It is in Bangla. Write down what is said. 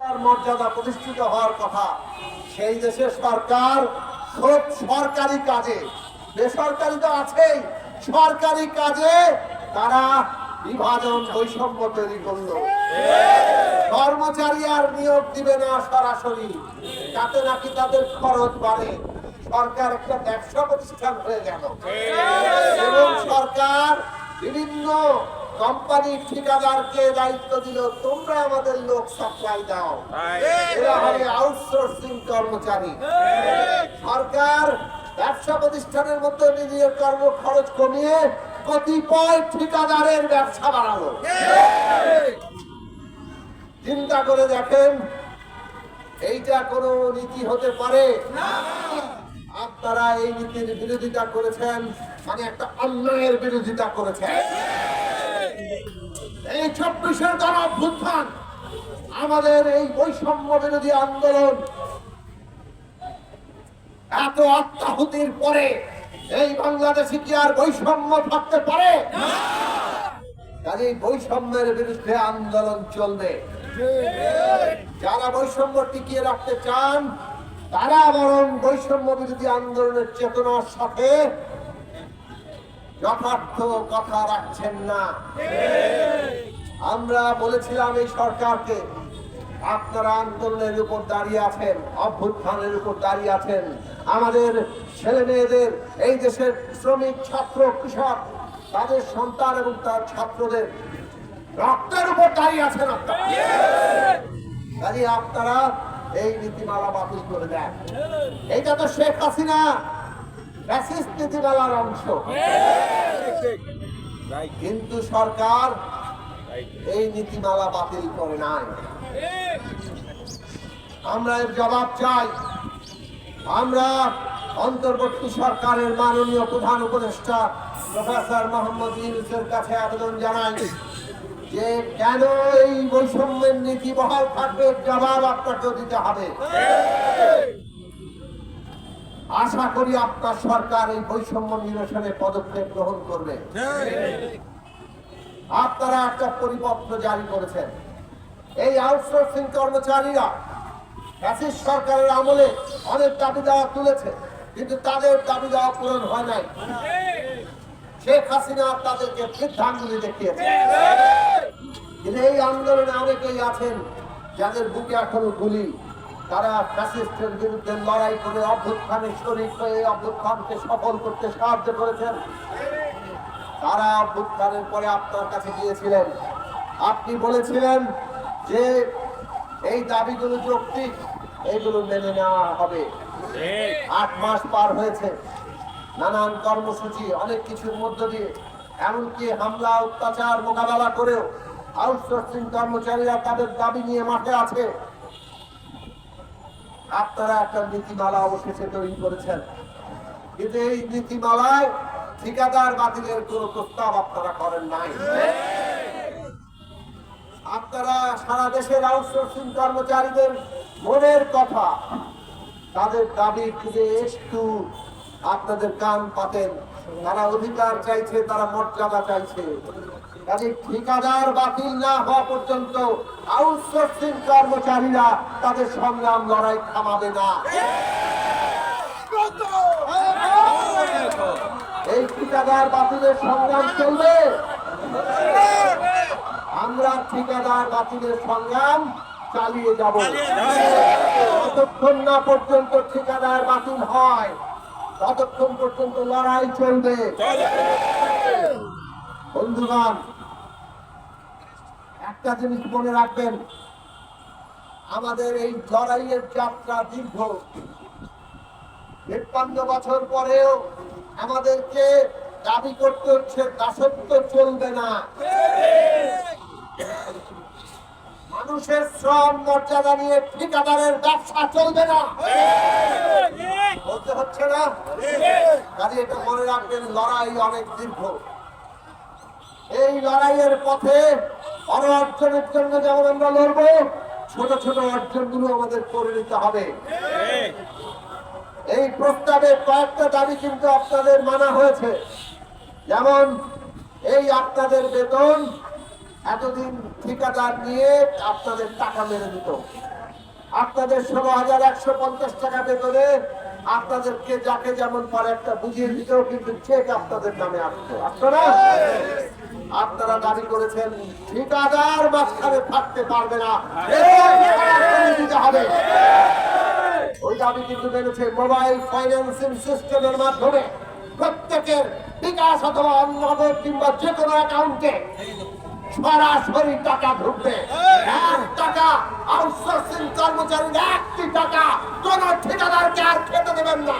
মর্যাদা প্রতিষ্ঠিত হওয়ার কথা। সেই দেশের সরকার সব সরকারি কাজে, বেসরকারি তো আছেই, সরকারি কাজে তারা বিভাজন বৈষম্য তৈরি করলো। কর্মচারী আর নিয়োগ দিবে না সরাসরি, তাতে নাকি তাদের খরচ বাড়ে। সরকার একটা ব্যবসা প্রতিষ্ঠান হয়ে গেল এবং সরকার বিভিন্ন কোম্পানির ঠিকাদারকে দায়িত্ব দিল, তোমরা আমাদের লোক সাপ্লাই দাও। এরা হবে আউটসোর্সিং কর্মচারী। সরকার ব্যবসা প্রতিষ্ঠানের মধ্যে নিজের কর্ম খরচ কমিয়ে কতিপয় ঠিকাদারের ব্যবসা বাড়ালো। চিন্তা করে দেখেন, এইটা কোনো নীতি হতে পারে? আপনারা এই নীতির বিরোধিতা করেছেন, মানে একটা অন্যায়ের বিরোধিতা করেছেন। এই ২৬-এর গণ অভ্যুত্থান, আমাদের এই বৈষম্য বিরোধী আন্দোলন, এত আত্মাহুতির পরে এই বাংলাদেশে কি আর বৈষম্য থাকতে পারে? কাজে বৈষম্যের বিরুদ্ধে আন্দোলন চলবে। যারা বৈষম্য টিকিয়ে রাখতে চান তারা বরং বৈষম্য বিরোধী আন্দোলনের চেতনার সাথে যথার্থ কথা রাখছেন না। আমরা বলেছিলাম এই সরকারকে, আপনারা আন্দোলনের উপর দাঁড়িয়ে আছেন, অভ্যুত্থানের উপর দাঁড়িয়ে আছেন, আমাদের ছেলে মেয়েদের, এই দেশের শ্রমিক, ছাত্র, কৃষক, তাদের সন্তান এবং তার ছাত্রদের রক্তের উপর দাঁড়িয়ে আছেন আপনারা। কাজে আপনারা এই নীতিমালা বাতিল করে দেন। এইটা তো শেখ হাসিনা ফ্যাসিস্ট নীতিমালার অংশ, কিন্তু সরকার এই নীতিমালা বাতিল করে নাই। আমরা এর জবাব চাই। আমরা অন্তর্বর্তী সরকারের মাননীয় প্রধান উপদেষ্টা প্রফেসর মোহাম্মদ ইউনূসের কাছে আবেদন জানাই যে কেন এই বৈষম্যের নীতি বহাল থাকবে, জবাব আপনাকে দিতে হবে। আশা করি আপনার সরকার এই বৈষম্য নিরসনে পদক্ষেপ গ্রহণ করবে। আপনারা একটা পরিপত্র জারি করেছেন। এই আউটসোর্সিং কর্মচারীরা ফ্যাসিস্ট সরকারের আমলে অনেক দাবি দেওয়া তুলেছে, কিন্তু তাদের দাবি দেওয়া পূরণ হয় নাই। শেখ হাসিনা তাদেরকে বৃদ্ধাঙ্গুলি দেখিয়েছে। কিন্তু এই আন্দোলনে অনেকেই আছেন যাদের বুকে এখনো গুলি, তারা ফ্যাসিস্টের বিরুদ্ধে লড়াই করে অভ্যুত্থানে শরীক হয়ে অভ্যুত্থানকে সফল করতে সাহায্য করেছেন। তারা অভ্যুত্থানের পরে আপনার কাছে গিয়েছিলেন, আপনি বলেছিলেন যে এই দাবিগুলো যৌক্তিক, এইগুলো মেনে নেওয়া হবে। ৮ মাস পার হয়েছে, নানান কর্মসূচি, অনেক কিছুর মধ্য দিয়ে, এমনকি হামলা অত্যাচার মোকাবেলা করেও আউটসোর্সিং কর্মচারীরা তাদের দাবি নিয়ে মাঠে আছে। আপনারা একটা নীতিমালা অবশেষে তৈরি করেছেন, কিন্তু এই নীতিমালায় ঠিকাদার বাতিলের কোন প্রস্তাব আপনারা করেন নাই। আপনারা সারা দেশের আউটসোর্সিং কর্মচারীদের মনের কথা, তাদের দাবি খুঁজে একটু আপনাদের কান পাতেন। তারা অধিকার চাইছে, তারা মর্যাদা চাইছে। কাজে ঠিকাদার বাতিল না হওয়া পর্যন্ত আউটসোর্সিং কর্মচারীরা তাদের সংগ্রাম লড়াই থামাবে না। এই ঠিকাদার বাতিলের সংগ্রাম চলবে। আমরা ঠিকাদার বাতিলের সংগ্রাম চালিয়ে যাব যতক্ষণ না পর্যন্ত ঠিকাদার বাতিল হয়, ততক্ষণ পর্যন্ত লড়াই চলবে। বন্ধুগণ, একটা জিনিস মনে রাখবেন, আমাদের এই লড়াইয়ের যাত্রা দীর্ঘ। ৫৩ বছর পরেও আমাদেরকে দাবি করতে হচ্ছে দাসত্ব চলবে না। মানুষের শ্রম মর্যাদা নিয়ে ঠিকাদারের ব্যবসা চলবে না, বলতে হচ্ছে না। কাজে এটা মনে রাখবেন, লড়াই অনেক দীর্ঘ। এই লড়াইয়ের পথে বড় অর্জনের জন্য যেমন আমরা লড়বো, ছোট ছোট অর্জনগুলো আমাদের করে নিতে হবে। এই প্রস্তাবে কয়েকটা দাবি কিন্তু আপনাদের মানা হয়েছে, যেমন এই আপনাদের বেতন এতদিন ঠিকাদার নিয়ে আপনাদের টাকা মেরে দিত, আপনাদের 16,150 টাকা বেতনে আপনাদেরকে যাকে যেমন পারে একটা বুঝিয়ে দিতেও কিন্তু চেক আপনাদের নামে আসতো না। আপনারা দাবি করেছেন ঠিকাদার মাঝখানে থাকতে পারবে না, দিতে হবে। ওই দাবি কিন্তু মেনেছে মোবাইল ফাইন্যান্সিং সিস্টেমের মাধ্যমে প্রত্যেকের বিকাশ অথবা অন্যভাবে কিংবা যে কোনো অ্যাকাউন্টে সরাসরি টাকা ঢুকবে। 1 টাকা আউটসোর্সিং কর্মচারীর 1টি টাকা কোন ঠিকাদারকে আর খেতে দেবেন না।